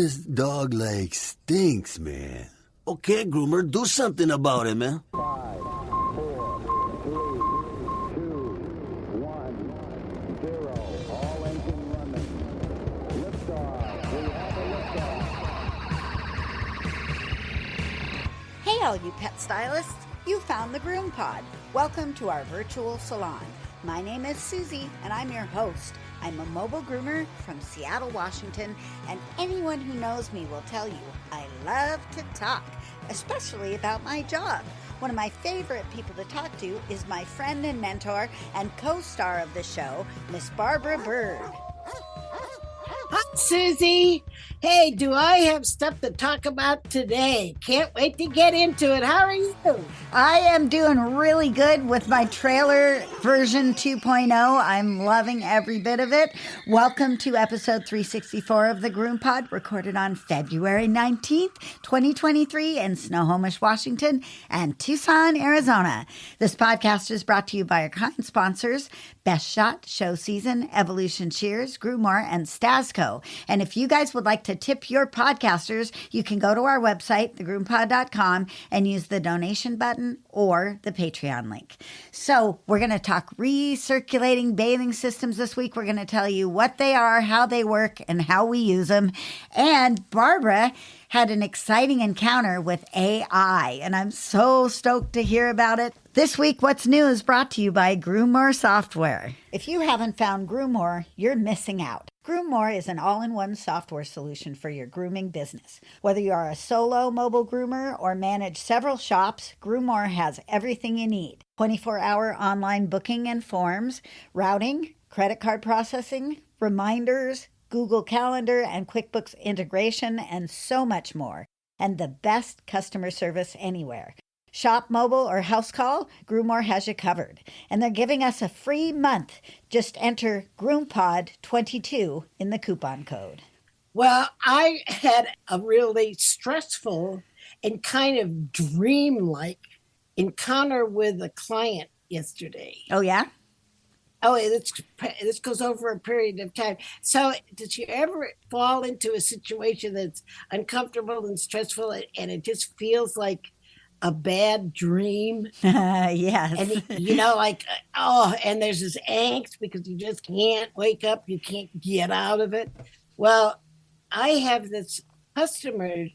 This dog leg stinks, man. Okay, groomer, do something about it, man. 5, 4, 3, 2, 1, 0. All engine running. Liftoff. We have a liftoff. Hey, all you pet stylists. You found the GroomPod. Welcome to our virtual salon. My name is Susie, and I'm your host. I'm a mobile groomer from Seattle, Washington, and anyone who knows me will tell you I love to talk, especially about my job. One of my favorite people to talk to is my friend and mentor and co-star of the show, Miss Barbara Bird. Hi, Susie. Hey, do I have stuff to talk about today? Can't wait to get into it. How are you? I am doing really good with my trailer version 2.0. I'm loving every bit of it. Welcome to episode 364 of the GroomPod, recorded on February 19th, 2023 in Snohomish, Washington and Tucson, Arizona. This podcast is brought to you by our kind sponsors, Best Shot, Show Season, Evolution Shears, Groomore, and Stasco. And if you guys would like to tip your podcasters, you can go to our website, thegroompod.com, and use the donation button or the Patreon link. So we're going to talk recirculating bathing systems this week. We're going to tell you what they are, how they work, and how we use them. And Barbara had an exciting encounter with AI, and I'm so stoked to hear about it. This week, What's New is brought to you by Groomore Software. If you haven't found Groomore, you're missing out. Groomore is an all-in-one software solution for your grooming business. Whether you are a solo mobile groomer or manage several shops, Groomore has everything you need. 24-hour online booking and forms, routing, credit card processing, reminders, Google Calendar and QuickBooks integration, and so much more. And the best customer service anywhere. Shop mobile or house call, Groomore has you covered. And they're giving us a free month. Just enter GroomPod22 in the coupon code. Well, I had a really stressful and kind of dream-like encounter with a client yesterday. Oh, yeah? Oh, this goes over a period of time. So did you ever fall into a situation that's uncomfortable and stressful and it just feels like a bad dream? Yes. And, and there's this angst because you just can't wake up. You can't get out of it. Well, I have this customer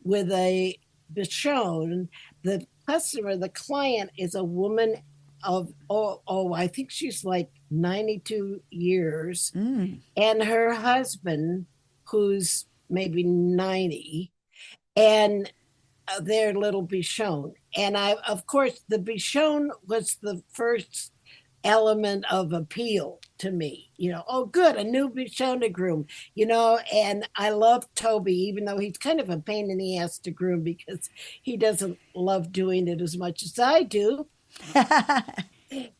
with a Bichon. The client is a woman of, I think she's like 92 years. And her husband, who's maybe 90, and their little Bichon. And of course, the Bichon was the first element of appeal to me. Oh, good, a new Bichon to groom, and I love Toby, even though he's kind of a pain in the ass to groom because he doesn't love doing it as much as I do.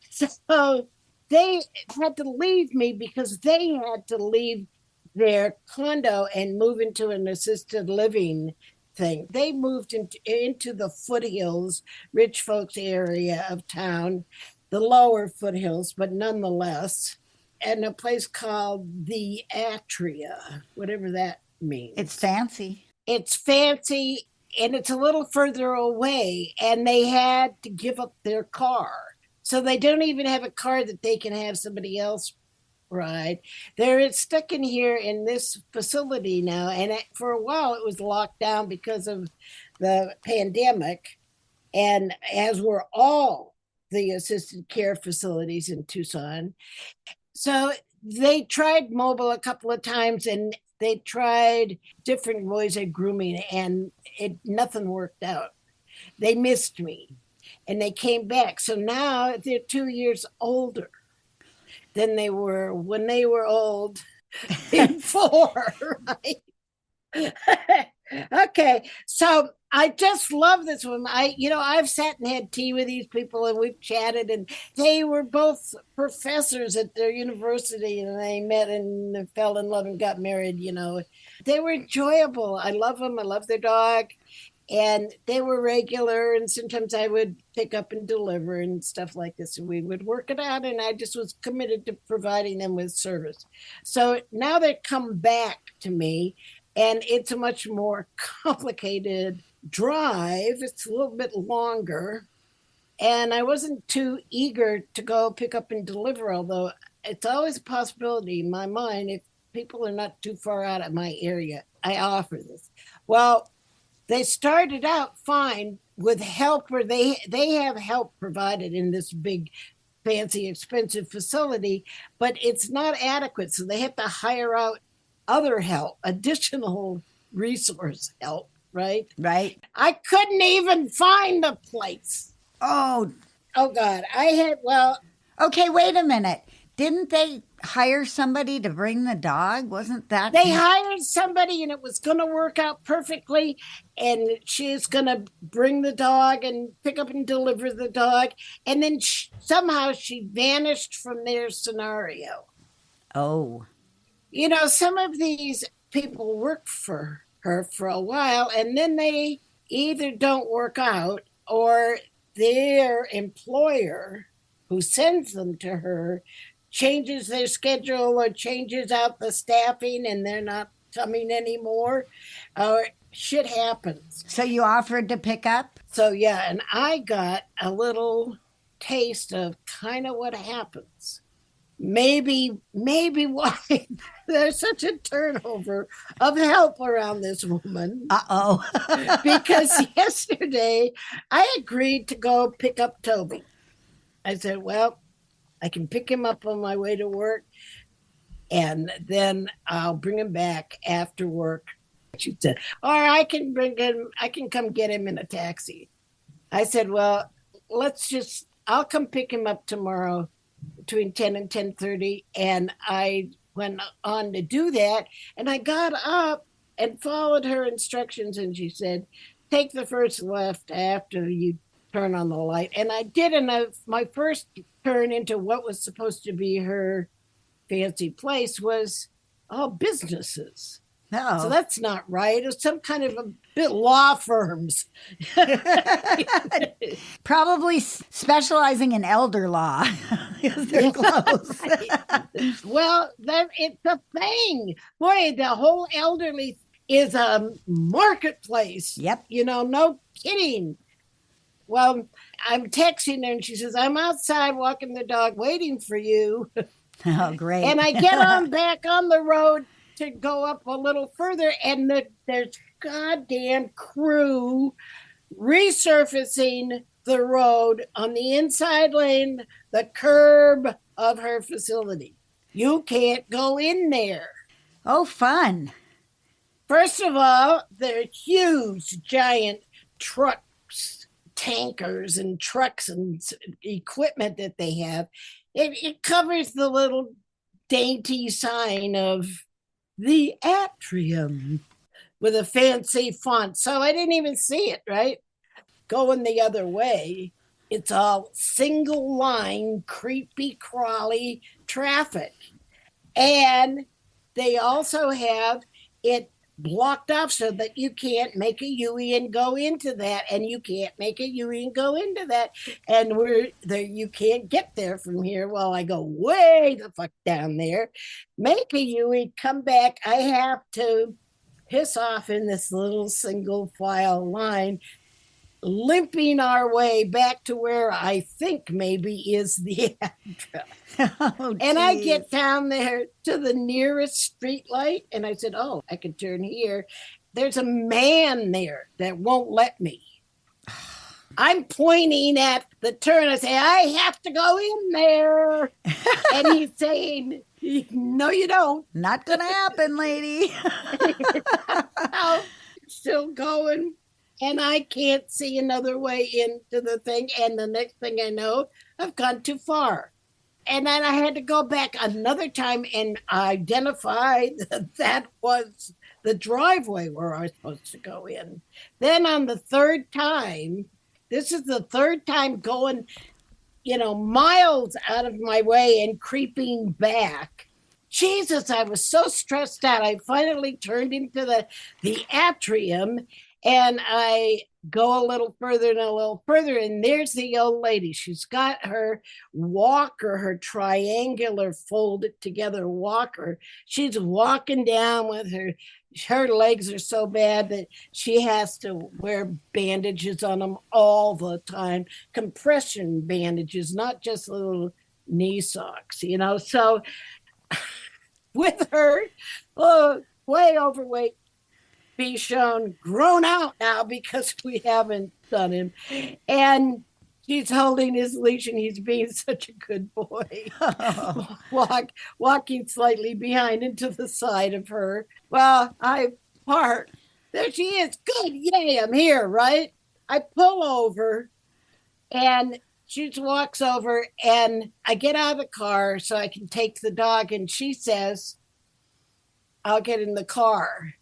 So they had to leave me because they had to leave their condo and move into an assisted living thing. They moved into the foothills, rich folks area of town, the lower foothills, but nonetheless, and a place called the Atria, whatever that means. It's fancy. It's fancy, and it's a little further away, and they had to give up their car. So they don't even have a car that they can have somebody else ride. They're stuck in here in this facility now. And for a while, it was locked down because of the pandemic. And as were all the assisted care facilities in Tucson. So they tried mobile a couple of times and they tried different ways of grooming and nothing worked out. They missed me. And they came back. So now they're 2 years older than they were when they were old before, right? Okay. So I just love this one. I've sat and had tea with these people and we've chatted, and they were both professors at their university, and they met and fell in love and got married. They were enjoyable. I love them. I love their dog. And they were regular, and sometimes I would pick up and deliver and stuff like this, and we would work it out, and I just was committed to providing them with service. So now they come back to me, And it's a much more complicated drive. It's a little bit longer. And I wasn't too eager to go pick up and deliver, although it's always a possibility in my mind if people are not too far out of my area. I offer this. Well, they started out fine with help, where they have help provided in this big, fancy, expensive facility, but it's not adequate. So they have to hire out other help, additional resource help, right? Right. I couldn't even find a place. Oh, God. I had, well, okay. Wait a minute. Didn't they hire somebody to bring the dog? Wasn't that? they hired somebody and it was going to work out perfectly. And she's going to bring the dog and pick up and deliver the dog. And then somehow she vanished from their scenario. Oh. You know, some of these people work for her for a while and then they either don't work out, or their employer who sends them to her changes their schedule or changes out the staffing and they're not coming anymore, or shit happens. So you offered to pick up? So yeah, and I got a little taste of kind of what happens. Maybe why there's such a turnover of help around this woman. Uh-oh. Because yesterday I agreed to go pick up Toby. I said, well, I can pick him up on my way to work and then I'll bring him back after work. She said, or I can come get him in a taxi. I said, well, I'll come pick him up tomorrow between 10 and 10:30. And I went on to do that. And I got up and followed her instructions. And she said, take the first left after you turn on the light. And I did. And my first turn into what was supposed to be her fancy place was all businesses. No. So that's not right. It was some kind of a bit law firms. Probably specializing in elder law. They're close. Well, it's a thing. Boy, the whole elderly is a marketplace. Yep. You know, no kidding. Well, I'm texting her and she says, I'm outside walking the dog waiting for you. Oh, great. And I get on back on the road to go up a little further, and there's goddamn crew resurfacing the road on the inside lane, the curb of her facility. You can't go in there. Oh, fun. First of all, they're huge, giant trucks, tankers and trucks and equipment that they have. It covers the little dainty sign of the atrium with a fancy font. So I didn't even see it, right? Going the other way, it's all single line, creepy, crawly traffic. And they also have it blocked off so that you can't make a U-E and go into that, and you can't make a U-E and go into that, and we're there. You can't get there from here. Well, I go way the fuck down there, make a U-E, come back. I have to piss off in this little single file line, limping our way back to where I think maybe is the address. Oh, and I geez. get down there to the nearest street light, and I said, oh, I can turn here. There's a man there that won't let me. I'm pointing at the turn. I say, I have to go in there. And he's saying, no, you don't. Not gonna happen, lady. I'm still going. And I can't see another way into the thing. And the next thing I know, I've gone too far. And then I had to go back another time and identify that was the driveway where I was supposed to go in. Then on the third time, this is the third time going, miles out of my way and creeping back. Jesus, I was so stressed out. I finally turned into the atrium. And I go a little further and a little further, and there's the old lady. She's got her walker, her triangular folded together walker. She's walking down with her legs are so bad that she has to wear bandages on them all the time, compression bandages, not just little knee socks, So with her, way overweight, be shown grown out now because we haven't done him. And he's holding his leash and he's being such a good boy. Walking slightly behind and to the side of her. Well, I park. There she is. Good. Yay, I'm here, right? I pull over and she walks over and I get out of the car so I can take the dog. And she says, I'll get in the car.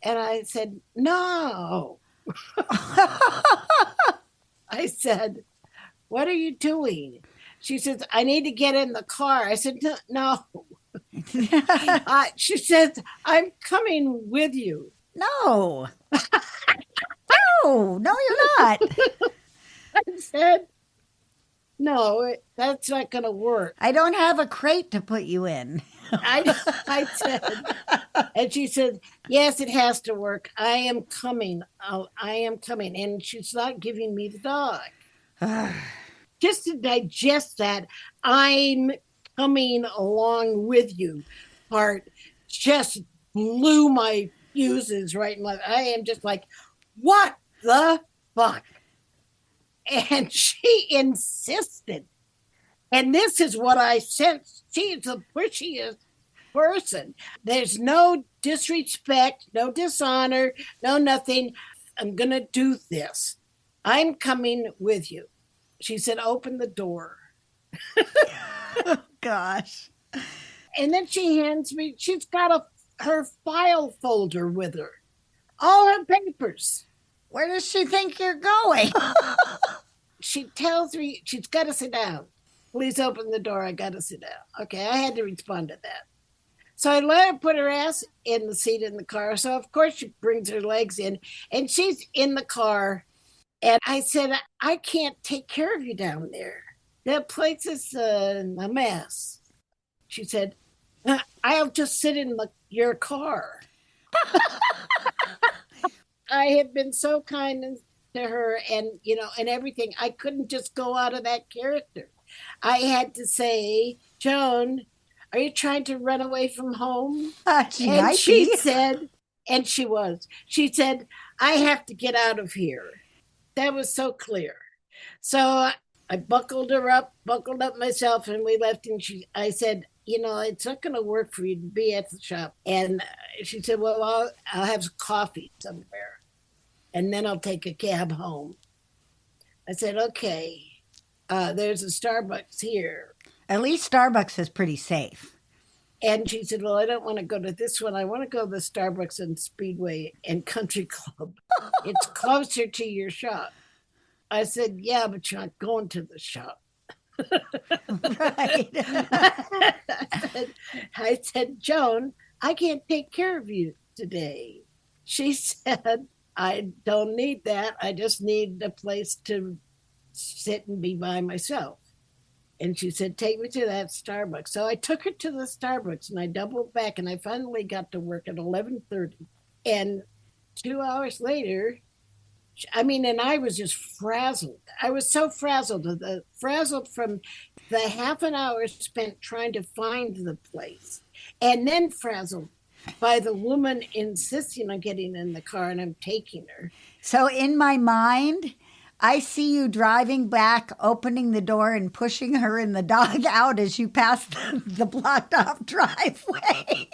And I said, no. I said, what are you doing? She says, I need to get in the car. I said, no. She says, I'm coming with you. No. No, you're not. I said, no, that's not going to work. I don't have a crate to put you in. I said, and she said, yes, it has to work. I am coming. I am coming. And she's not giving me the dog. Just to digest that, I'm coming along with you part just blew my fuses right in my, I am just like, what the fuck? And she insisted. And this is what I sense. She's the pushiest person. There's no disrespect, no dishonor, no nothing. I'm going to do this. I'm coming with you. She said, open the door. Oh, gosh. And then she hands me, she's got her file folder with her, all her papers. Where does she think you're going? She tells me she's got to sit down. Please open the door. I got to sit down. Okay, I had to respond to that. So I let her put her ass in the seat in the car. So, of course, she brings her legs in, and she's in the car. And I said, I can't take care of you down there. That place is a mess. She said, I'll just sit in your car. I have been so kind to her and, and everything. I couldn't just go out of that character. I had to say, Joan, are you trying to run away from home? She said, and she was. She said, I have to get out of here. That was so clear. So I buckled up myself, and we left. And I said, it's not going to work for you to be at the shop. And she said, well, I'll have coffee somewhere, and then I'll take a cab home. I said, okay, there's a Starbucks here. At least Starbucks is pretty safe. And she said, well, I don't want to go to this one. I want to go to the Starbucks and Speedway and Country Club. It's closer to your shop. I said, yeah, but you're not going to the shop. Right. I said, Joan, I can't take care of you today. She said, I don't need that. I just need a place to sit and be by myself. And she said, take me to that Starbucks. So I took her to the Starbucks, and I doubled back, and I finally got to work at 11:30. And 2 hours later, and I was just frazzled. I was so frazzled from the half an hour spent trying to find the place, and then frazzled by the woman insisting on getting in the car, and I'm taking her. So in my mind, I see you driving back, opening the door and pushing her and the dog out as you pass the blocked off driveway.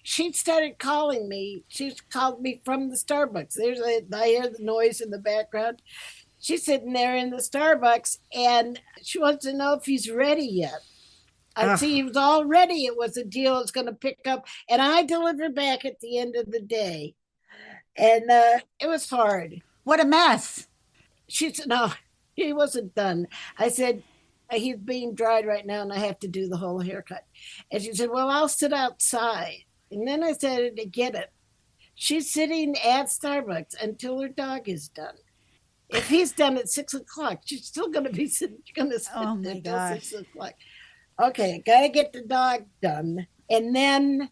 She started calling me. She's called me from the Starbucks. I hear the noise in the background. She's sitting there in the Starbucks, and she wants to know if he's ready yet. I see he was all ready. It was a deal. It's going to pick up, and I delivered back at the end of the day. And it was hard. What a mess. She said, no, he wasn't done. I said, he's being dried right now, and I have to do the whole haircut. And she said, well, I'll sit outside. And then I said, to get it. She's sitting at Starbucks until her dog is done. If he's done at 6 o'clock, she's still going to be sitting. She's going to sit Oh, my there till gosh. 6 o'clock. Okay, got to get the dog done. And then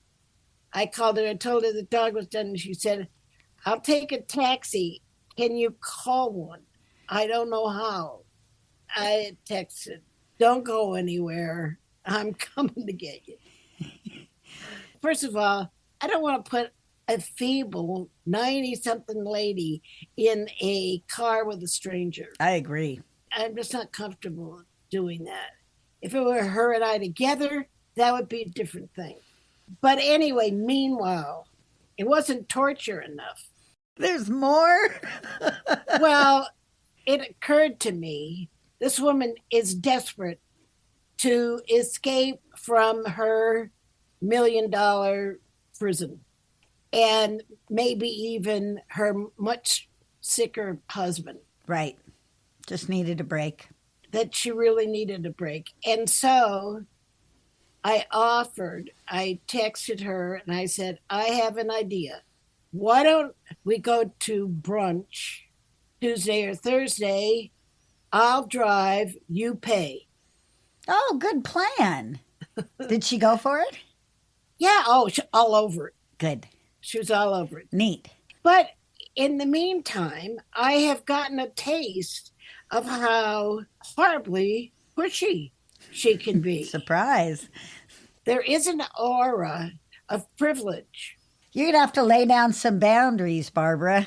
I called her and told her the dog was done. And she said, I'll take a taxi. Can you call one? I don't know how. I texted, don't go anywhere. I'm coming to get you. First of all, I don't want to put a feeble 90-something lady in a car with a stranger. I agree. I'm just not comfortable doing that. If it were her and I together, that would be a different thing. But anyway, meanwhile, it wasn't torture enough. There's more? Well, it occurred to me this woman is desperate to escape from her $1 million prison and maybe even her much sicker husband. Right. Just needed a break. That she really needed a break. And so I texted her and I said, I have an idea. Why don't we go to brunch Tuesday or Thursday? I'll drive, you pay. Oh, good plan. Did she go for it? Yeah, all over it. Good. She was all over it. Neat. But in the meantime, I have gotten a taste of how horribly pushy she can be. Surprise. There is an aura of privilege. You're going to have to lay down some boundaries, Barbara.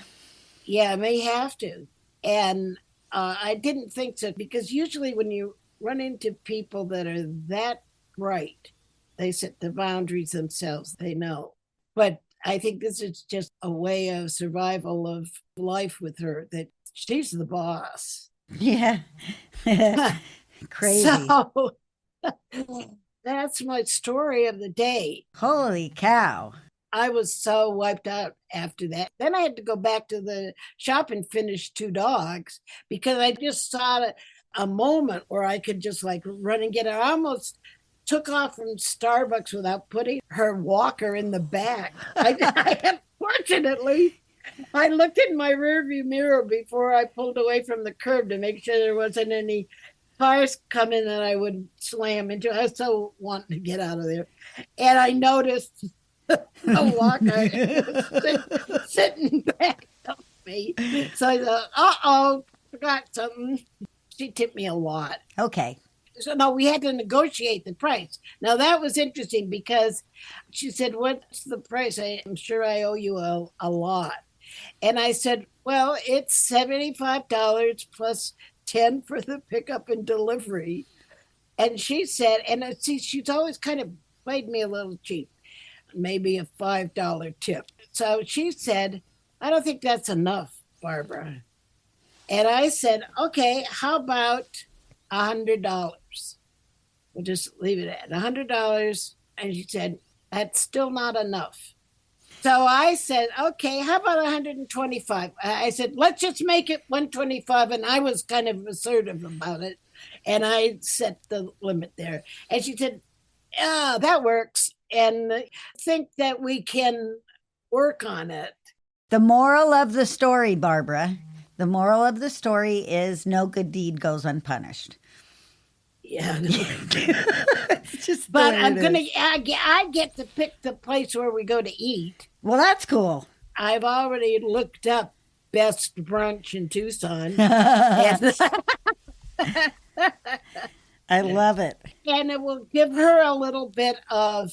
Yeah, I may have to. And I didn't think so, because usually when you run into people that are that bright, they set the boundaries themselves. They know. But I think this is just a way of survival of life with her, that she's the boss. Yeah. Crazy. So that's my story of the day. Holy cow. I was so wiped out after that. Then I had to go back to the shop and finish 2 dogs, because I just saw a moment where I could just like run and get it. I almost took off from Starbucks without putting her walker in the back. Fortunately, I looked in my rearview mirror before I pulled away from the curb to make sure there wasn't any cars coming that I would slam into. I was so wanting to get out of there. And I noticed the walker sitting back of me. So I thought, forgot something. She tipped me a lot. Okay. So no, we had to negotiate the price. Now that was interesting, because she said, what's the price? I'm sure I owe you a lot. And I said, well, it's $75 plus 10 for the pickup and delivery. And she said, and see, she's always kind of played me a little cheap, maybe a $5 tip. So she said, I don't think that's enough, Barbara. And I said, okay, how about $100? We'll just leave it at $100. And she said, that's still not enough. So I said, okay, how about 125? I said, let's just make it 125. And I was kind of assertive about it. And I set the limit there. And she said, yeah, that works. And I think that we can work on it. The moral of the story, Barbara, the moral of the story is no good deed goes unpunished. Yeah. It's just But I get to pick the place where we go to eat. Well, that's cool. I've already looked up best brunch in Tucson. And I love it. And it will give her a little bit of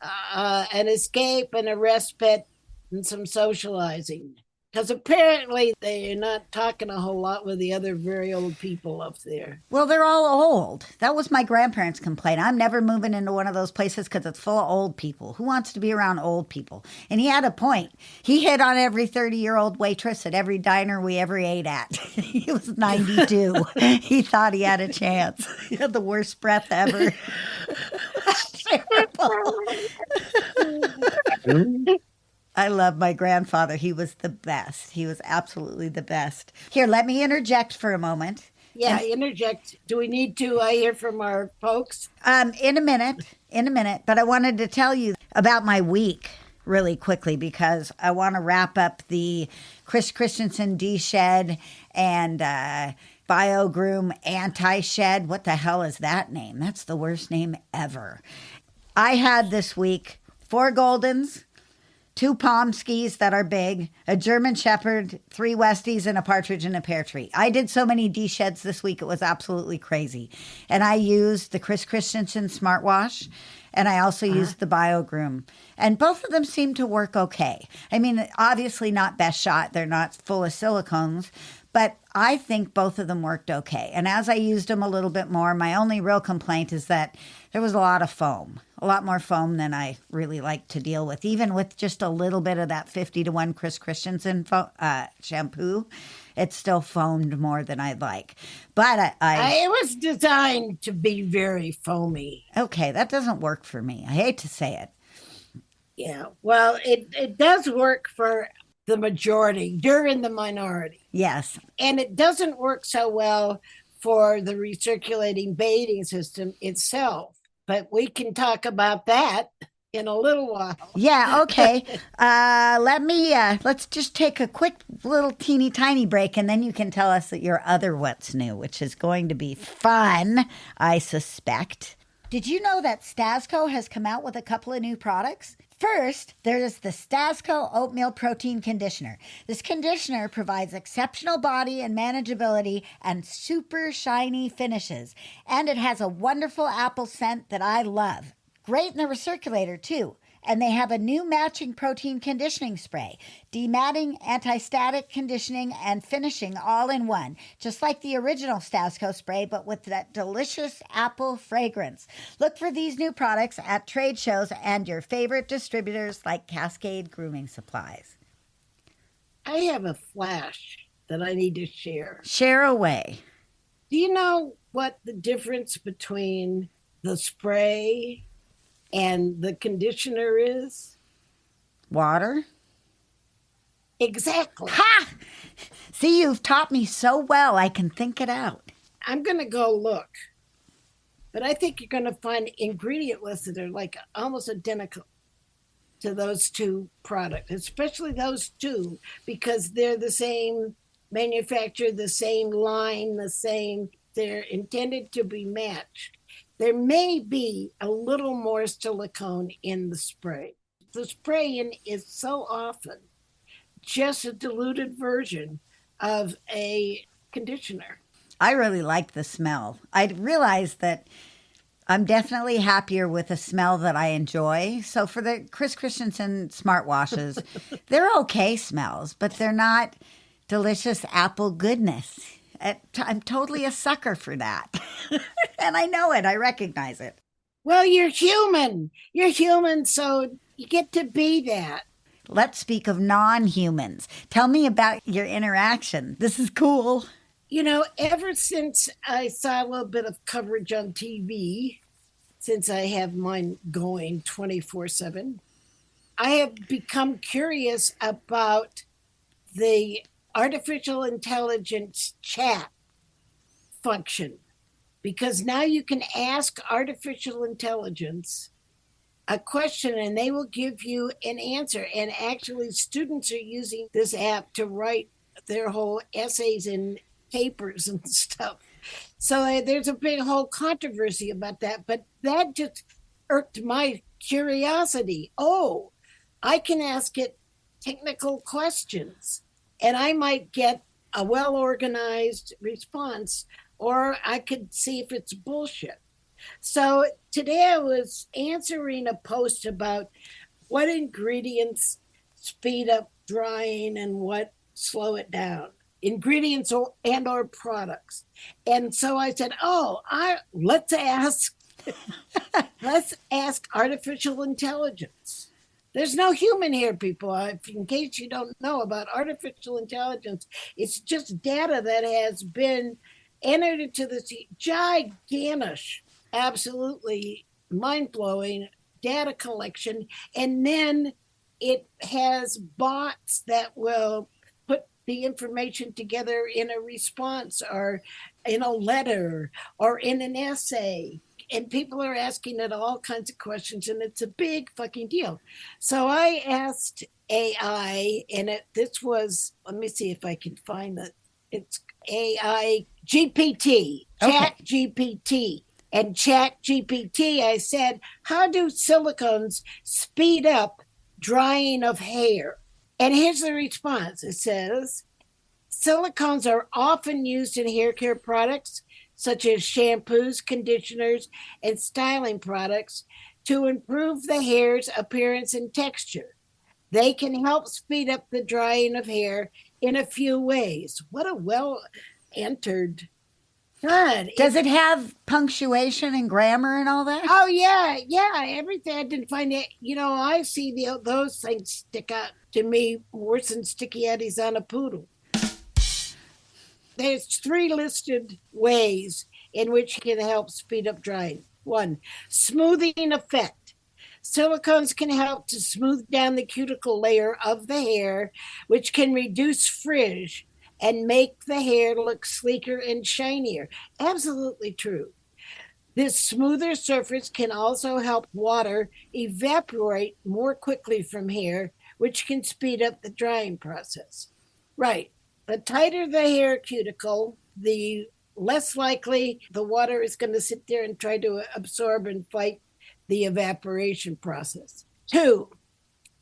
an escape and a respite and some socializing. Because apparently they're not talking a whole lot with the other very old people up there. Well, they're all old. That was my grandparents' complaint. I'm never moving into one of those places because it's full of old people. Who wants to be around old people? And he had a point. He hit on every 30-year-old waitress at every diner we ever ate at. He was 92. He thought he had a chance. He had the worst breath ever. Terrible. I love my grandfather. He was the best. He was absolutely the best. Here, let me interject for a moment. Yeah, interject. Do we need to hear from our folks? In a minute. But I wanted to tell you about my week. really quickly because I want to wrap up the Chris Christensen D-Shed and BioGroom Anti-Shed. What the hell is that name? That's the worst name ever. I had this week 4 Goldens, 2 Pomskis that are big, a German Shepherd, 3 Westies, and a Partridge in a Pear Tree. I did so many D-Sheds this week, it was absolutely crazy. And I used the Chris Christensen Smart Wash, and I also used the BioGroom. And both of them seem to work okay. I mean, obviously not best shot. They're not full of silicones, but I think both of them worked okay. And as I used them a little bit more, my only real complaint is that there was a lot of foam, a lot more foam than I really like to deal with. Even with just a little bit of that 50-to-1 Chris Christensen shampoo, it still foamed more than I'd like. But it was designed to be very foamy. Okay, that doesn't work for me. I hate to say it. Yeah, well, it does work for the majority. You're in the minority. Yes. And it doesn't work so well for the recirculating bathing system itself. But we can talk about that in a little while. Yeah, okay. Let's just take a quick little teeny tiny break, and then you can tell us that your other what's new, which is going to be fun, I suspect. Did you know that Stasco has come out with a couple of new products? First, there is the Stasco Oatmeal Protein Conditioner. This conditioner provides exceptional body and manageability and super shiny finishes. And it has a wonderful apple scent that I love. Great in the recirculator, too. And they have a new matching protein conditioning spray, dematting, anti-static conditioning, and finishing all in one, just like the original Stasco spray, but with that delicious apple fragrance. Look for these new products at trade shows and your favorite distributors like Cascade Grooming Supplies. I have a flash that I need to share. Share away. Do you know what the difference between the spray and the conditioner is? Water? Exactly. Ha! See, you've taught me so well, I can think it out. I'm going to go look. But I think you're going to find ingredient lists that are like almost identical to those two products, especially those two, because they're the same manufacturer, the same line, they're intended to be matched. There may be a little more silicone in the spray. The spray is so often just a diluted version of a conditioner. I really like the smell. I realized that I'm definitely happier with a smell that I enjoy. So for the Chris Christensen smart washes, they're okay smells, but they're not delicious apple goodness. I'm totally a sucker for that. And I know it. I recognize it. Well, you're human. You're human, so you get to be that. Let's speak of non-humans. Tell me about your interaction. This is cool. You know, ever since I saw a little bit of coverage on TV, since I have mine going 24/7, I have become curious about the artificial intelligence chat function, because now you can ask artificial intelligence a question and they will give you an answer. And actually, students are using this app to write their whole essays and papers and stuff. So there's a big whole controversy about that, but that just irked my curiosity. Oh, I can ask it technical questions and I might get a well-organized response, or I could see if it's bullshit. So today I was answering a post about what ingredients speed up drying and what slow it down, ingredients or products. And so I said, let's ask artificial intelligence. There's no human here, people. In case you don't know about artificial intelligence, it's just data that has been entered into this gigantic, absolutely mind-blowing data collection. And then it has bots that will put the information together in a response or in a letter or in an essay. and people are asking it all kinds of questions, and it's a big fucking deal. So I asked AI, and this was, let me see if I can find it. It's AI GPT, Chat GPT. And Chat GPT, I said, how do silicones speed up drying of hair? And here's the response. It says, silicones are often used in hair care products, such as shampoos, conditioners, and styling products to improve the hair's appearance and texture. They can help speed up the drying of hair in a few ways. What a well-entered. God. Does it have punctuation and grammar and all that? Oh, yeah, everything. I didn't find it. I see those things stick out to me worse than sticky eddies on a poodle. There's 3 listed ways in which it can help speed up drying. 1, smoothing effect. Silicones can help to smooth down the cuticle layer of the hair, which can reduce frizz and make the hair look sleeker and shinier. Absolutely true. This smoother surface can also help water evaporate more quickly from hair, which can speed up the drying process. Right. The tighter the hair cuticle, the less likely the water is going to sit there and try to absorb and fight the evaporation process. 2,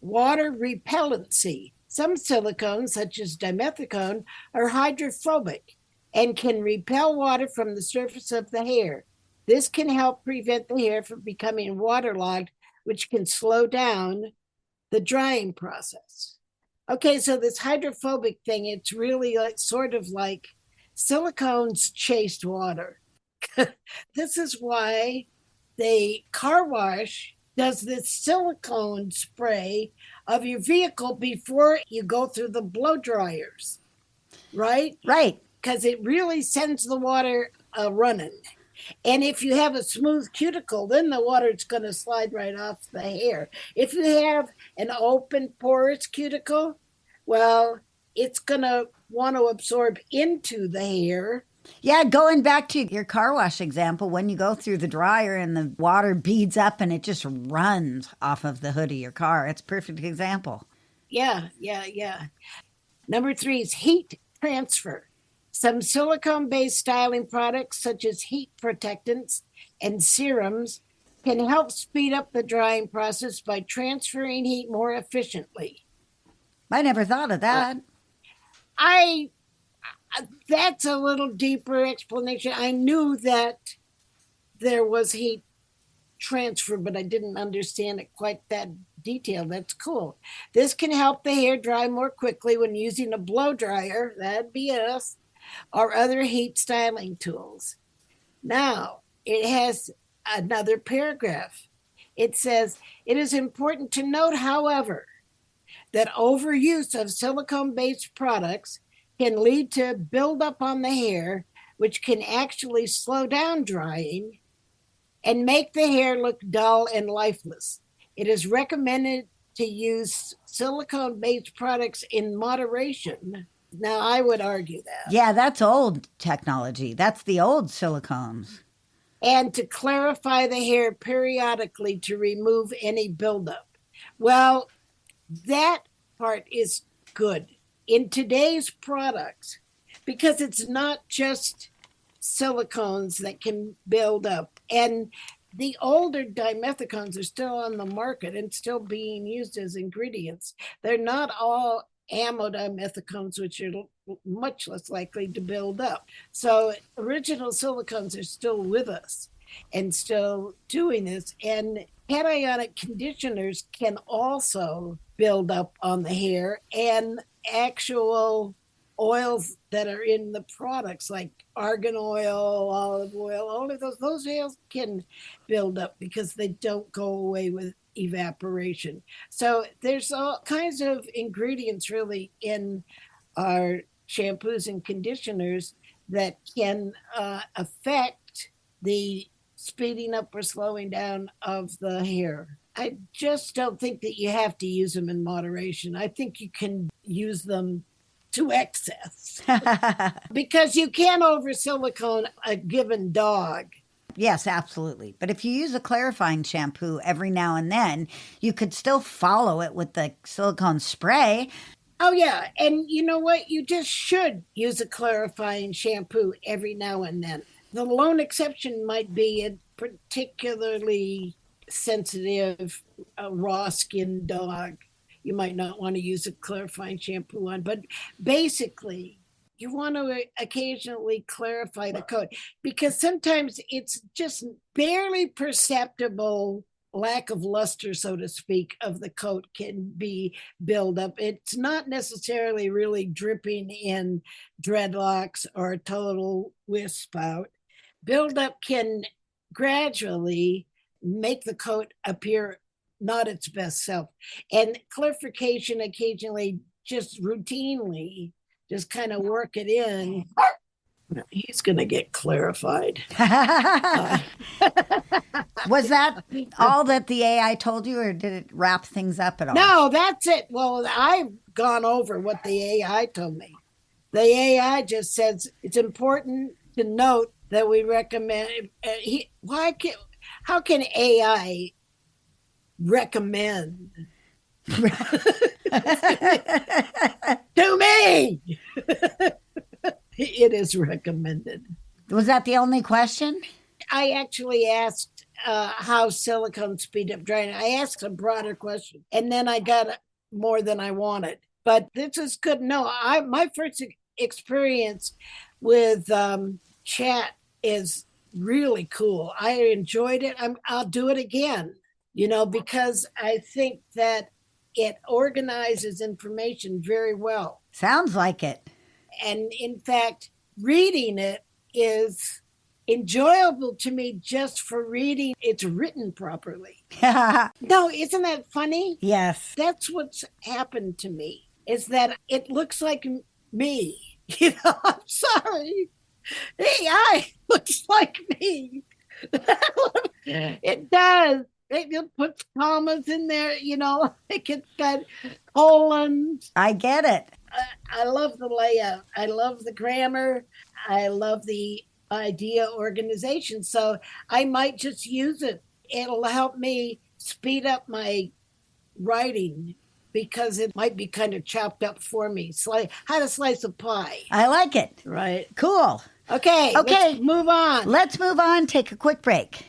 water repellency. Some silicones, such as dimethicone, are hydrophobic and can repel water from the surface of the hair. This can help prevent the hair from becoming waterlogged, which can slow down the drying process. Okay, so this hydrophobic thing, it's really sort of like silicones chased water. This is why the car wash does this silicone spray of your vehicle before you go through the blow dryers, right? Right. Because it really sends the water running. And if you have a smooth cuticle, then the water is going to slide right off the hair. If you have an open, porous cuticle, well, it's going to want to absorb into the hair. Yeah, going back to your car wash example, when you go through the dryer and the water beads up and it just runs off of the hood of your car. It's a perfect example. Yeah. Number 3 is heat transfer. Some silicone-based styling products, such as heat protectants and serums, can help speed up the drying process by transferring heat more efficiently. I never thought of that. That's a little deeper explanation. I knew that there was heat transfer, but I didn't understand it quite that detailed. That's cool. This can help the hair dry more quickly when using a blow dryer, that'd be us, or other heat styling tools. Now, it has another paragraph. It says, it is important to note, however, that overuse of silicone-based products can lead to buildup on the hair, which can actually slow down drying and make the hair look dull and lifeless. It is recommended to use silicone-based products in moderation. Now, I would argue that. Yeah, that's old technology. That's the old silicones. And to clarify the hair periodically to remove any buildup. Well, that part is good. In today's products, because it's not just silicones that can build up. And the older dimethicones are still on the market and still being used as ingredients. They're not all amodimethicones, which are much less likely to build up. So original silicones are still with us and still doing this. And cationic conditioners can also build up on the hair, and actual oils that are in the products like argan oil, olive oil, all of those oils can build up because they don't go away with evaporation. So there's all kinds of ingredients really in our shampoos and conditioners that can affect the speeding up or slowing down of the hair. I just don't think that you have to use them in moderation. I think you can use them to excess because you can't over silicone a given dog. Yes, absolutely. But if you use a clarifying shampoo every now and then, you could still follow it with the silicone spray. Oh, yeah. And you know what? You just should use a clarifying shampoo every now and then. The lone exception might be a particularly sensitive, raw skinned dog. You might not want to use a clarifying shampoo on, but basically, you want to occasionally clarify the coat because sometimes it's just barely perceptible lack of luster, so to speak, of the coat can be build up. It's not necessarily really dripping in dreadlocks or total wisp out. Buildup can gradually make the coat appear not its best self. And clarification occasionally, just routinely, just kind of work it in. He's going to get clarified. Was that all that the AI told you, or did it wrap things up at all? No, that's it. Well, I've gone over what the AI told me. The AI just says it's important to note that we recommend. How can AI recommend to me? It is recommended. Was that the only question? I actually asked how silicone speed up drying. I asked a broader question, and then I got more than I wanted. But this is good. No, my first experience with chat is really cool. I enjoyed it. I'll do it again, because I think that it organizes information very well. Sounds like it. And in fact, reading it is enjoyable to me just for reading it's written properly. No, isn't that funny? Yes. That's what's happened to me, is that it looks like me. I'm sorry. AI looks like me. It does. It puts commas in there, like it's got colons. I get it. I love the layout. I love the grammar. I love the idea organization. So I might just use it. It'll help me speed up my writing because it might be kind of chopped up for me. How to slice a pie. I like it. Right. Cool. Okay. Let's move on. Let's move on. Take a quick break.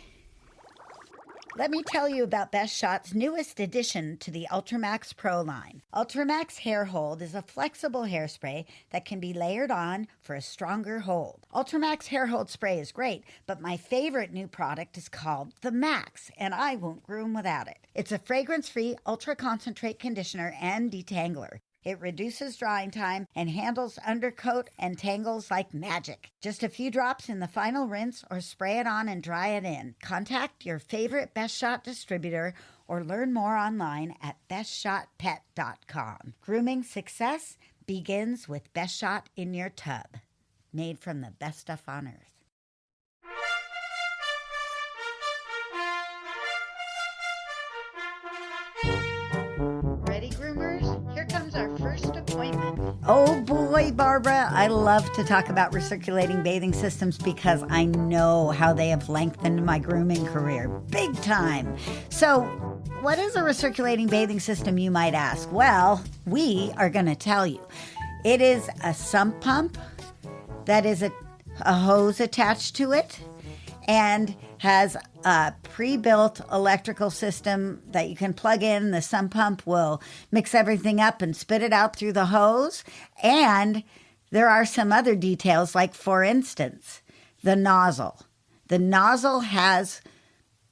Let me tell you about Best Shot's newest addition to the Ultramax Pro line. Ultramax Hair Hold is a flexible hairspray that can be layered on for a stronger hold. Ultramax Hair Hold spray is great, but my favorite new product is called the Max, and I won't groom without it. It's a fragrance-free, ultra-concentrate conditioner and detangler. It reduces drying time and handles undercoat and tangles like magic. Just a few drops in the final rinse or spray it on and dry it in. Contact your favorite Best Shot distributor or learn more online at bestshotpet.com. Grooming success begins with Best Shot in your tub. Made from the best stuff on earth. Ready, groomers? Here comes our first appointment. Oh boy, Barbara, I love to talk about recirculating bathing systems because I know how they have lengthened my grooming career. Big time. So, what is a recirculating bathing system, you might ask? Well, we are going to tell you. It is a sump pump that is a hose attached to it and has a pre-built electrical system that you can plug in. The sump pump will mix everything up and spit it out through the hose. And there are some other details, like, for instance, the nozzle. The nozzle has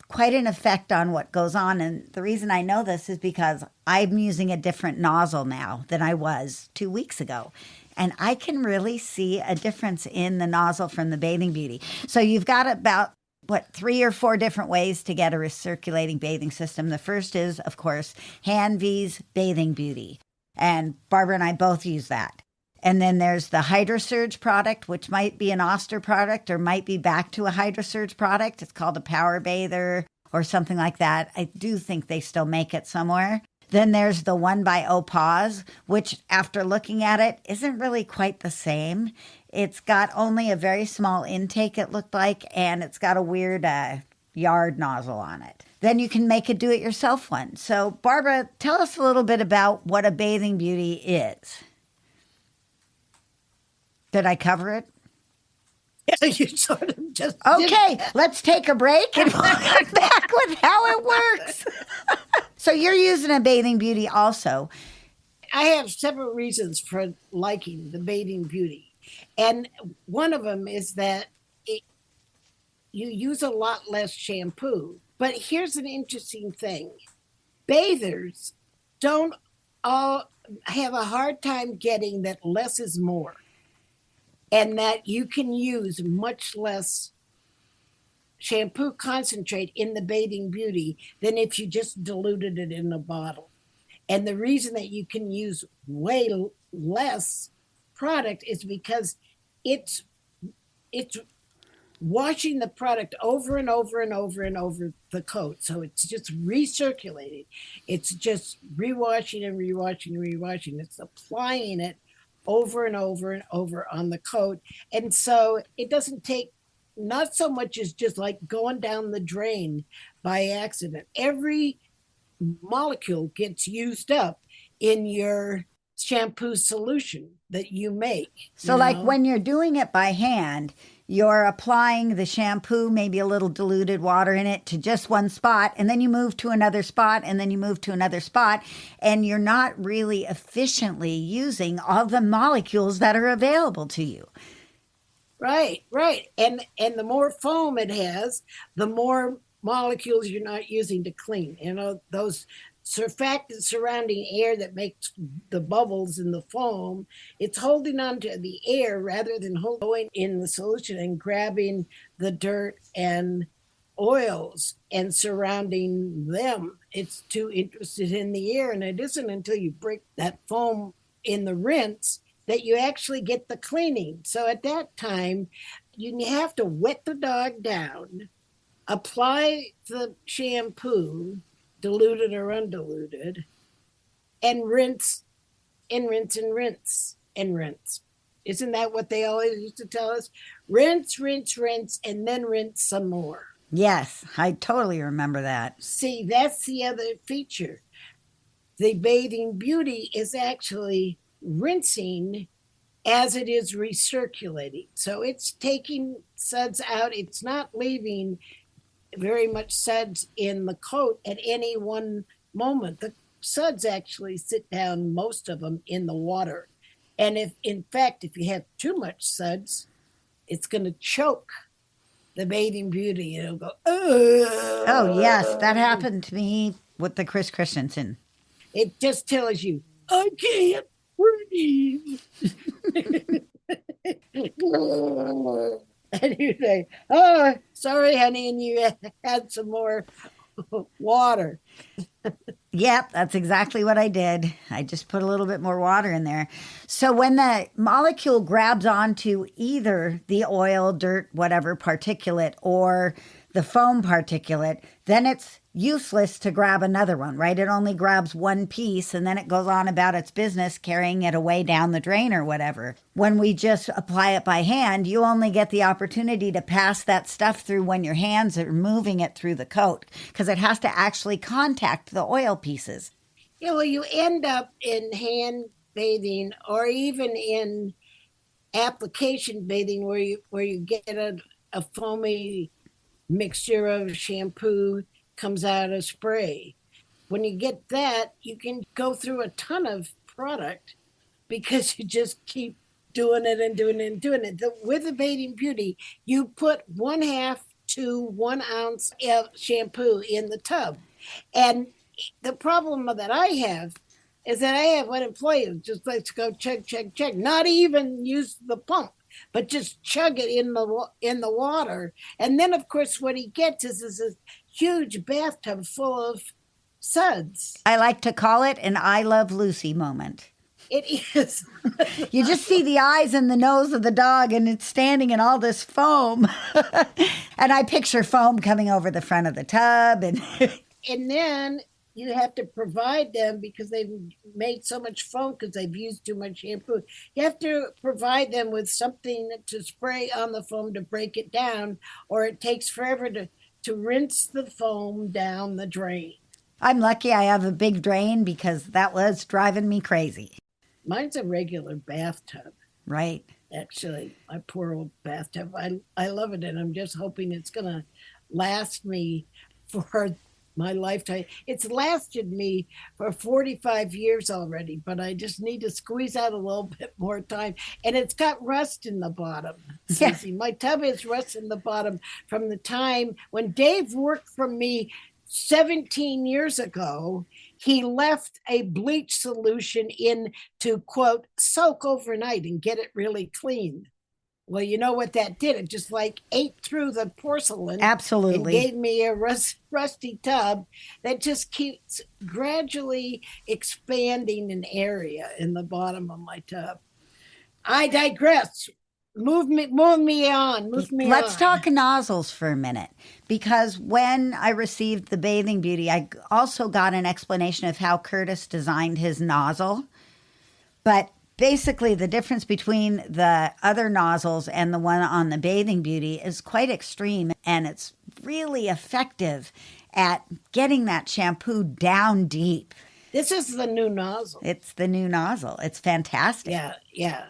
quite an effect on what goes on. And the reason I know this is because I'm using a different nozzle now than I was 2 weeks ago. And I can really see a difference in the nozzle from the Bathing Beauty. So you've got about, 3 or 4 different ways to get a recirculating bathing system. The first is, of course, Hanvi's Bathing Beauty. And Barbara and I both use that. And then there's the HydroSurge product, which might be an Oster product or might be back to a HydroSurge product. It's called a Power Bather or something like that. I do think they still make it somewhere. Then there's the one by Opaz, which after looking at it isn't really quite the same. It's got only a very small intake, it looked like, and it's got a weird yard nozzle on it. Then you can make a do-it-yourself one. So, Barbara, tell us a little bit about what a bathing beauty is. Did I cover it? You sort of just Okay, let's take a break and we'll come back with how it works. So you're using a bathing beauty also. I have several reasons for liking the bathing beauty. And one of them is that you use a lot less shampoo. But here's an interesting thing. Bathers don't all have a hard time getting that less is more. And that you can use much less shampoo concentrate in the bathing beauty than if you just diluted it in a bottle. And the reason that you can use way less product is because it's washing the product over and over and over and over the coat. So it's just recirculating. It's just rewashing and rewashing and rewashing. It's applying it over and over and over on the coat. And so it doesn't take not so much as just like going down the drain by accident. Every molecule gets used up in your shampoo solution that you make. So like when you're doing it by hand, you're applying the shampoo, maybe a little diluted water in it to just one spot, and then you move to another spot, and then you move to another spot, and you're not really efficiently using all the molecules that are available to you. Right. And the more foam it has, the more molecules you're not using to clean. Those surfactants surrounding air that makes the bubbles in the foam, it's holding on to the air rather than going in the solution and grabbing the dirt and oils and surrounding them. It's too interested in the air, and it isn't until you break that foam in the rinse that you actually get the cleaning. So at that time, you have to wet the dog down, apply the shampoo, diluted or undiluted, and rinse and rinse and rinse and rinse. Isn't that what they always used to tell us? Rinse, rinse, rinse, and then rinse some more. Yes, I totally remember that. See, that's the other feature. The bathing beauty is actually rinsing as it is recirculating. So it's taking suds out. It's not leaving very much suds in the coat at any one moment. The suds actually sit down, most of them, in the water. And if you have too much suds, it's going to choke the bathing beauty. It'll go, ugh. Oh, yes, that happened to me with the Chris Christensen. It just tells you, I can't breathe. And you say, oh, sorry, honey, and you had some more water. Yep, that's exactly what I did. I just put a little bit more water in there. So when the molecule grabs onto either the oil, dirt, whatever particulate, or the foam particulate, then it's useless to grab another one, right? It only grabs one piece and then it goes on about its business carrying it away down the drain or whatever. When we just apply it by hand, you only get the opportunity to pass that stuff through when your hands are moving it through the coat because it has to actually contact the oil pieces. Yeah, well, you end up in hand bathing or even in application bathing where you get a foamy mixture of shampoo comes out of spray. When you get that, you can go through a ton of product because you just keep doing it and doing it and doing it. With the bathing beauty, you put 1/2 to 1 ounce of shampoo in the tub. And the problem that I have is that I have one employee who just likes to go chug, not even use the pump, but just chug it in the water. And then, of course, what he gets is this huge bathtub full of suds. I like to call it an I Love Lucy moment. It is. You just see the eyes and the nose of the dog, and it's standing in all this foam. And I picture foam coming over the front of the tub. And then you have to provide them because they've made so much foam because they've used too much shampoo. You have to provide them with something to spray on the foam to break it down, or it takes forever to rinse the foam down the drain. I'm lucky I have a big drain because that was driving me crazy. Mine's a regular bathtub. Right. Actually, my poor old bathtub. I love it, and I'm just hoping it's going to last me for my lifetime. It's lasted me for 45 years already, but I just need to squeeze out a little bit more time. And it's got rust in the bottom. Yeah. Susie. My tub has rust in the bottom from the time when Dave worked for me 17 years ago. He left a bleach solution in to, quote, soak overnight and get it really clean. Well, you know what that did? It just like ate through the porcelain. Absolutely. And gave me a rusty tub that just keeps gradually expanding in area in the bottom of my tub. I digress. Move me on. Let's talk nozzles for a minute, because when I received the Bathing Beauty, I also got an explanation of how Curtis designed his nozzle. But basically, the difference between the other nozzles and the one on the Bathing Beauty is quite extreme, and it's really effective at getting that shampoo down deep. This is the new nozzle. It's the new nozzle. It's fantastic. Yeah.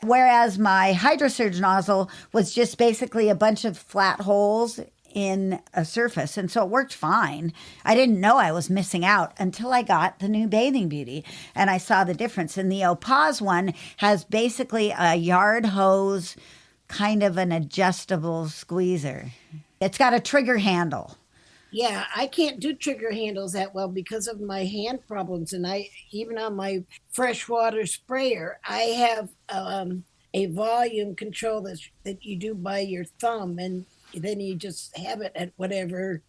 Whereas my HydroSurge nozzle was just basically a bunch of flat holes in a surface. And so it worked fine. I didn't know I was missing out until I got the new Bathing Beauty and I saw the difference. And the Opaz one has basically a yard hose, kind of an adjustable squeezer. It's got a trigger handle. Yeah, I can't do trigger handles that well because of my hand problems. And even on my freshwater sprayer, I have a volume control that you do by your thumb. And then you just have it at whatever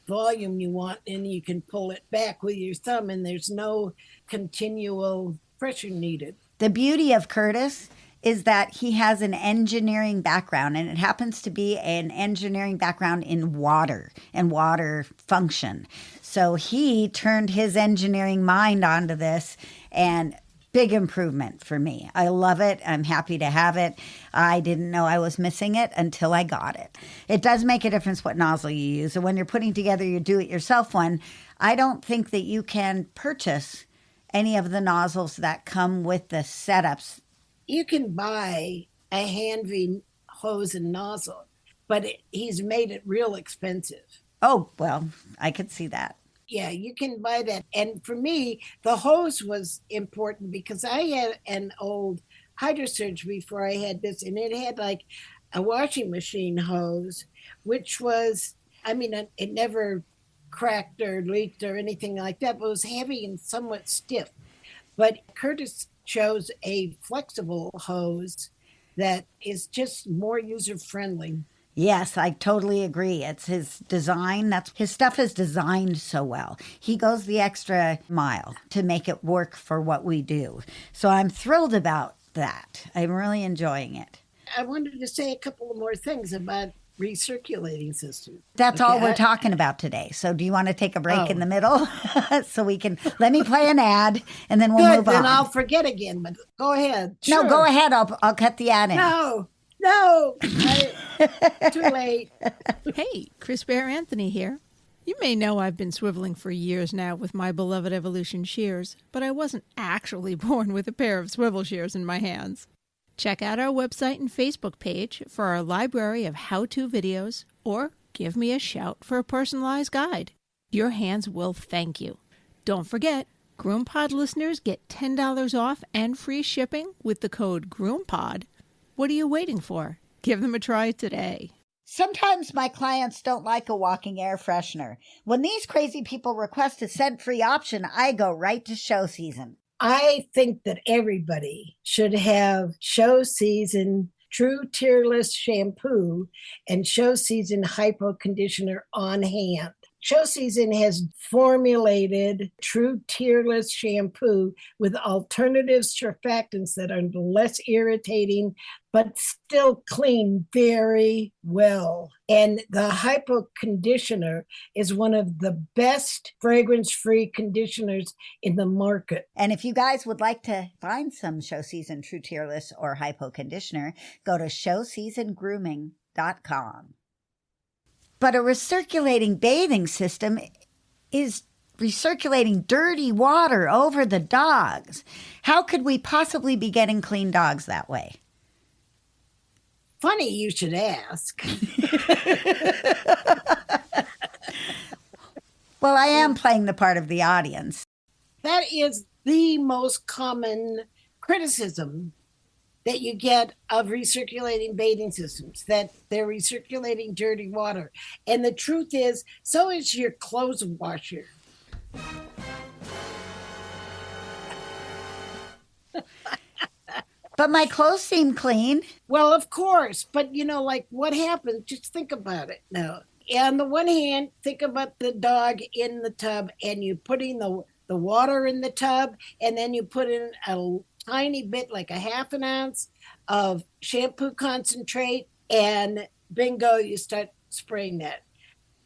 volume you want, and you can pull it back with your thumb, and there's no continual pressure needed. The beauty of Curtis is that he has an engineering background, and it happens to be an engineering background in water and water function. So he turned his engineering mind onto this, and big improvement for me. I love it. I'm happy to have it. I didn't know I was missing it until I got it. It does make a difference what nozzle you use. And when you're putting together your do-it-yourself one, I don't think that you can purchase any of the nozzles that come with the setups. You can buy a Hanvey hose and nozzle, but he's made it real expensive. Oh, well, I could see that. Yeah, you can buy that. And for me, the hose was important because I had an old HydroSurge before I had this, and it had like a washing machine hose, which was, it never cracked or leaked or anything like that, but it was heavy and somewhat stiff. But Curtis chose a flexible hose that is just more user-friendly. Yes, I totally agree. It's his design. His stuff is designed so well. He goes the extra mile to make it work for what we do. So I'm thrilled about that. I'm really enjoying it. I wanted to say a couple of more things about recirculating systems. That's all we're talking about today. So do you want to take a break in the middle so we can let me play an ad and then we'll move on. Then I'll forget again, but go ahead. No, Sure. go ahead. I'll cut the ad in. No, too late. Hey, Chris Bear Anthony here. You may know I've been swiveling for years now with my beloved Evolution shears, but I wasn't actually born with a pair of swivel shears in my hands. Check out our website and Facebook page for our library of how-to videos, or give me a shout for a personalized guide. Your hands will thank you. Don't forget, GroomPod listeners get $10 off and free shipping with the code GroomPod. What are you waiting for? Give them a try today. Sometimes my clients don't like a walking air freshener. When these crazy people request a scent-free option, I go right to Show Season. I think that everybody should have Show Season True Tearless Shampoo and Show Season Hypo Conditioner on hand. Show Season has formulated true tearless shampoo with alternative surfactants that are less irritating but still clean very well. And the Hypo Conditioner is one of the best fragrance-free conditioners in the market. And if you guys would like to find some Show Season True Tearless or Hypo Conditioner, go to showseasongrooming.com. But a recirculating bathing system is recirculating dirty water over the dogs. How could we possibly be getting clean dogs that way? Funny you should ask. Well, I am playing the part of the audience. That is the most common criticism that you get of recirculating bathing systems, that they're recirculating dirty water. And the truth is, so is your clothes washer. But my clothes seem clean. Well, of course. But, like what happens? Just think about it now. On the one hand, think about the dog in the tub and you putting the water in the tub, and then you put in a tiny bit, like a half an ounce of shampoo concentrate, and bingo, you start spraying that.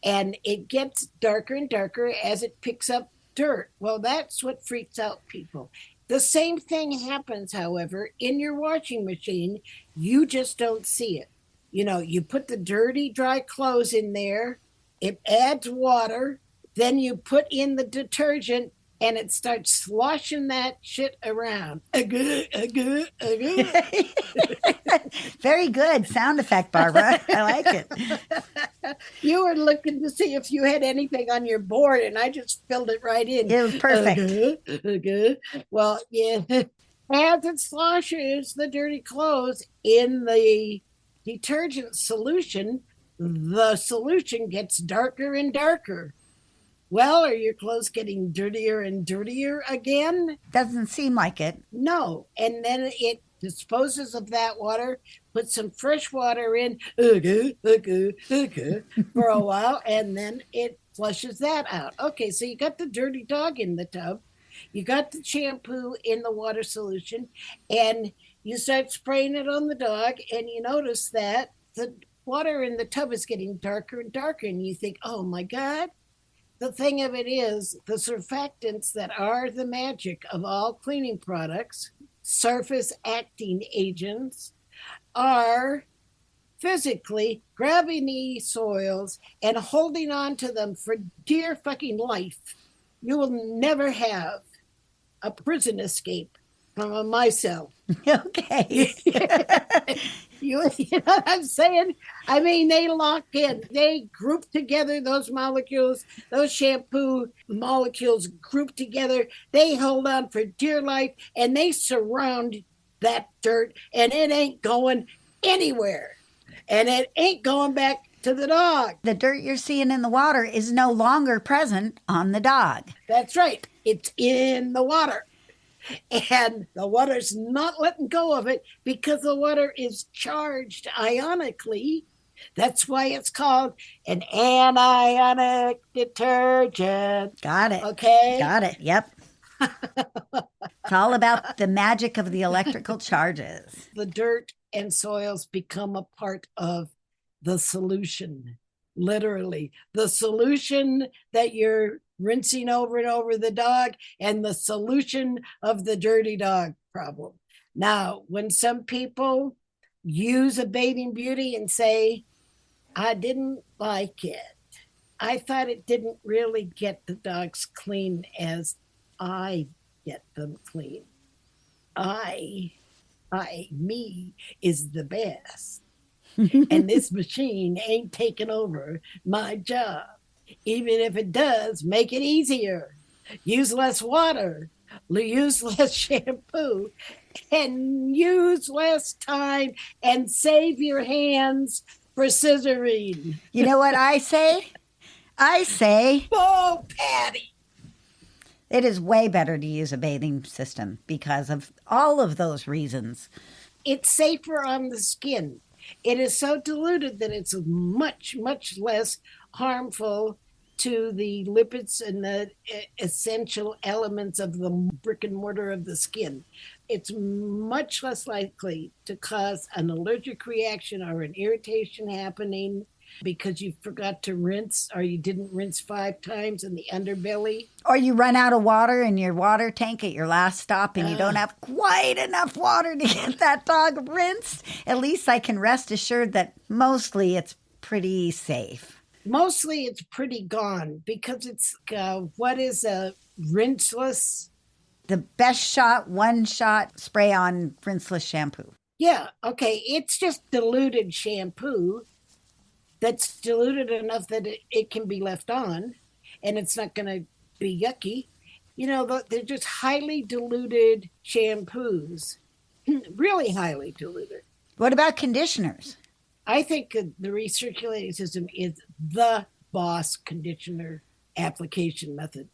And it gets darker and darker as it picks up dirt. Well, that's what freaks out people. The same thing happens, however, in your washing machine. You just don't see it. You put the dirty, dry clothes in there, it adds water, then you put in the detergent, and it starts sloshing that shit around. Very good sound effect, Barbara. I like it. You were looking to see if you had anything on your board, and I just filled it right in. It was perfect. Well, yeah. As it sloshes the dirty clothes in the detergent solution, the solution gets darker and darker. Well, are your clothes getting dirtier and dirtier again? Doesn't seem like it. No. And then it disposes of that water, puts some fresh water in for a while, and then it flushes that out. Okay, so you got the dirty dog in the tub. You got the shampoo in the water solution, and you start spraying it on the dog, and you notice that the water in the tub is getting darker and darker, and you think, oh my God. The thing of it is, the surfactants that are the magic of all cleaning products, surface acting agents, are physically grabbing these soils and holding on to them for dear fucking life. You will never have a prison escape from a micelle. Okay. You know what I'm saying? I mean, they lock in. They group together those molecules, those shampoo molecules group together. They hold on for dear life, and they surround that dirt, and it ain't going anywhere. And it ain't going back to the dog. The dirt you're seeing in the water is no longer present on the dog. That's right. It's in the water. And the water's not letting go of it because the water is charged ionically. That's why it's called an anionic detergent. Got it. Okay? Got it. Yep. It's all about the magic of the electrical charges. The dirt and soils become a part of the solution. Literally. The solution that you're rinsing over and over the dog, and the solution of the dirty dog problem. Now, when some people use a bathing beauty and say, I didn't like it, I thought it didn't really get the dogs clean as I get them clean. Me is the best. And this machine ain't taking over my job. Even if it does, make it easier. Use less water, use less shampoo, and use less time, and save your hands for scissoring. You know what I say? I say, Oh, Patty. it is way better to use a bathing system because of all of those reasons. It's safer on the skin. It is so diluted that it's much, much less harmful to the lipids and the essential elements of the brick and mortar of the skin. It's much less likely to cause an allergic reaction or an irritation happening because you forgot to rinse or you didn't rinse 5 times in the underbelly. Or you run out of water in your water tank at your last stop and you don't have quite enough water to get that dog rinsed. At least I can rest assured that mostly it's pretty safe. Mostly it's pretty gone because it's what is a rinseless? The best shot, one shot spray on rinseless shampoo. Yeah, okay. It's just diluted shampoo that's diluted enough that it can be left on and it's not going to be yucky. You know, they're just highly diluted shampoos, really highly diluted. What about conditioners? I think the recirculating system is the boss conditioner application method.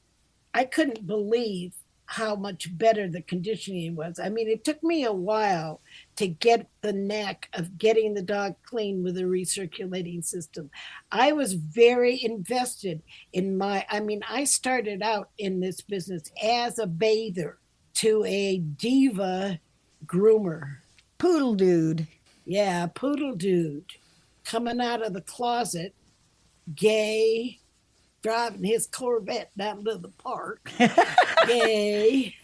I couldn't believe how much better the conditioning was. I mean, it took me a while to get the knack of getting the dog clean with a recirculating system. I was very invested in I started out in this business as a bather to a diva groomer. Poodle dude. Yeah, poodle dude coming out of the closet, gay, driving his Corvette down to the park, gay.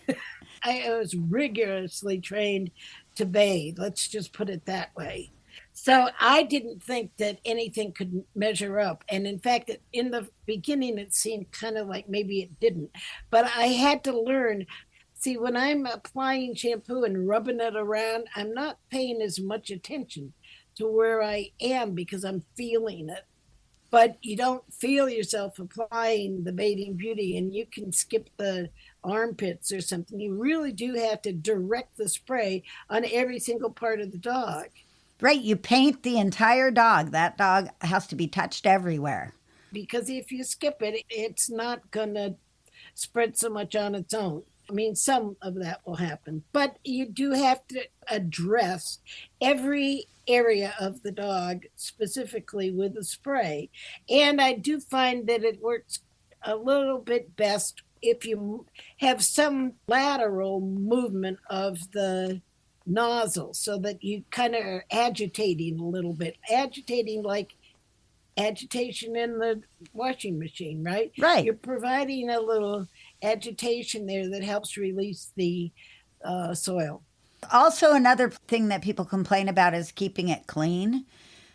I was rigorously trained to bathe. Let's just put it that way. So I didn't think that anything could measure up. And in fact, in the beginning, it seemed kind of like maybe it didn't. But I had to learn. See, when I'm applying shampoo and rubbing it around, I'm not paying as much attention to where I am because I'm feeling it. But you don't feel yourself applying the Bathing Beauty and you can skip the armpits or something. You really do have to direct the spray on every single part of the dog. Right, you paint the entire dog. That dog has to be touched everywhere. Because if you skip it, it's not going to spread so much on its own. I mean, some of that will happen, but you do have to address every area of the dog specifically with the spray. And I do find that it works a little bit best if you have some lateral movement of the nozzle so that you kind of are agitating a little bit, agitating like agitation in the washing machine, right? Right. You're providing a little agitation there that helps release the soil. Also, another thing that people complain about is keeping it clean,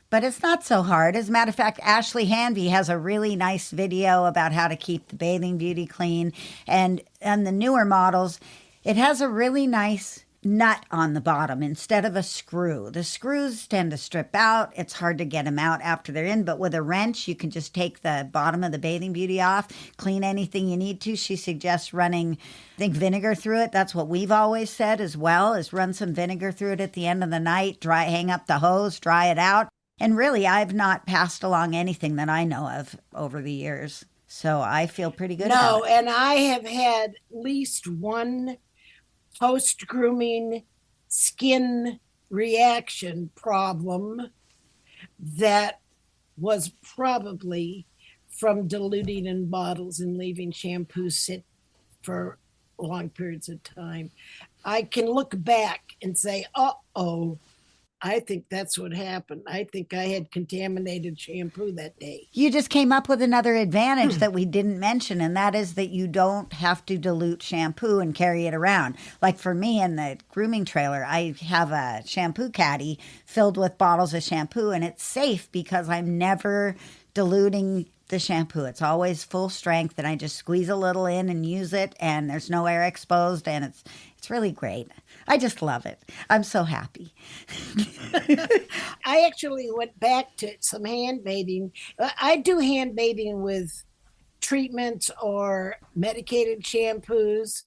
but it's not so hard. As a matter of fact, Ashley Hanvey has a really nice video about how to keep the Bathing Beauty clean. And on the newer models, it has a really nice nut on the bottom instead of a screw. The screws tend to strip out. It's hard to get them out after they're in, but with a wrench, you can just take the bottom of the Bathing Beauty off, clean anything you need to. She suggests running, I think, vinegar through it. That's what we've always said as well, is run some vinegar through it at the end of the night, hang up the hose, dry it out. And really, I've not passed along anything that I know of over the years. So I feel pretty good about it. No, and I have had at least one post-grooming skin reaction problem that was probably from diluting in bottles and leaving shampoo sit for long periods of time. I can look back and say, uh-oh, I think that's what happened. I think I had contaminated shampoo that day. You just came up with another advantage that we didn't mention, and that is that you don't have to dilute shampoo and carry it around. Like for me in the grooming trailer, I have a shampoo caddy filled with bottles of shampoo, and it's safe because I'm never diluting the shampoo. It's always full strength, and I just squeeze a little in and use it, and there's no air exposed, and it's really great. I just love it. I'm so happy. I actually went back to some hand bathing. I do hand bathing with treatments or medicated shampoos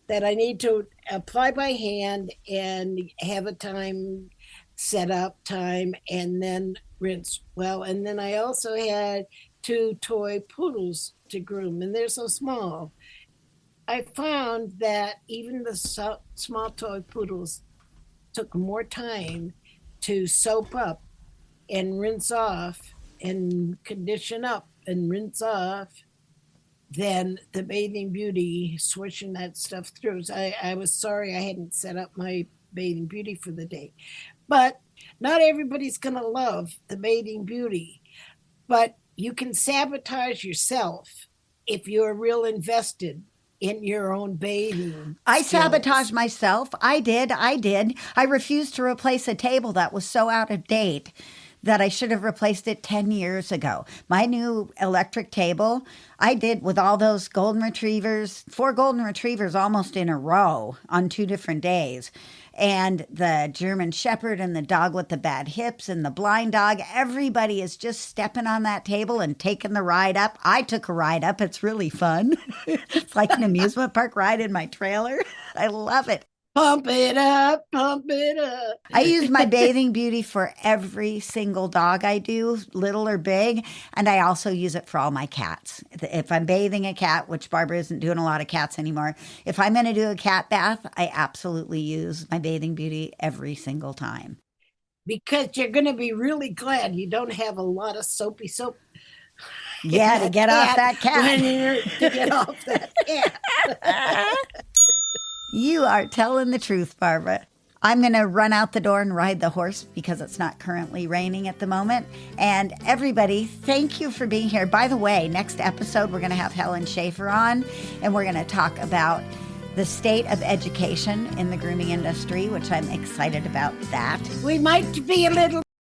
that I need to apply by hand and have a time set up time and then rinse well. And then I also had 2 toy poodles to groom, and they're so small. I found that even the small toy poodles took more time to soap up and rinse off and condition up and rinse off than the Bathing Beauty swishing that stuff through. So I was sorry I hadn't set up my Bathing Beauty for the day. But not everybody's going to love the Bathing Beauty. But you can sabotage yourself if you're real invested in your own bathing. I skills. sabotaged myself. I did. I refused to replace a table that was so out of date that I should have replaced it 10 years ago. My new electric table, I did with all those golden retrievers, 4 golden retrievers almost in a row on 2 different days. And the German Shepherd and the dog with the bad hips and the blind dog, everybody is just stepping on that table and taking the ride up. I took a ride up. It's really fun. It's like an amusement park ride in my trailer. I love it. Pump it up, pump it up. I use my Bathing Beauty for every single dog I do, little or big, and I also use it for all my cats. If I'm bathing a cat, which Barbara isn't doing a lot of cats anymore, if I'm going to do a cat bath, I absolutely use my Bathing Beauty every single time. Because you're going to be really glad you don't have a lot of soapy soap. Yeah, to get off that cat. To get off that cat. You are telling the truth, Barbara. I'm going to run out the door and ride the horse because it's not currently raining at the moment. And everybody, thank you for being here. By the way, next episode, we're going to have Helen Schaefer on, and we're going to talk about the state of education in the grooming industry, which I'm excited about that. We might be a little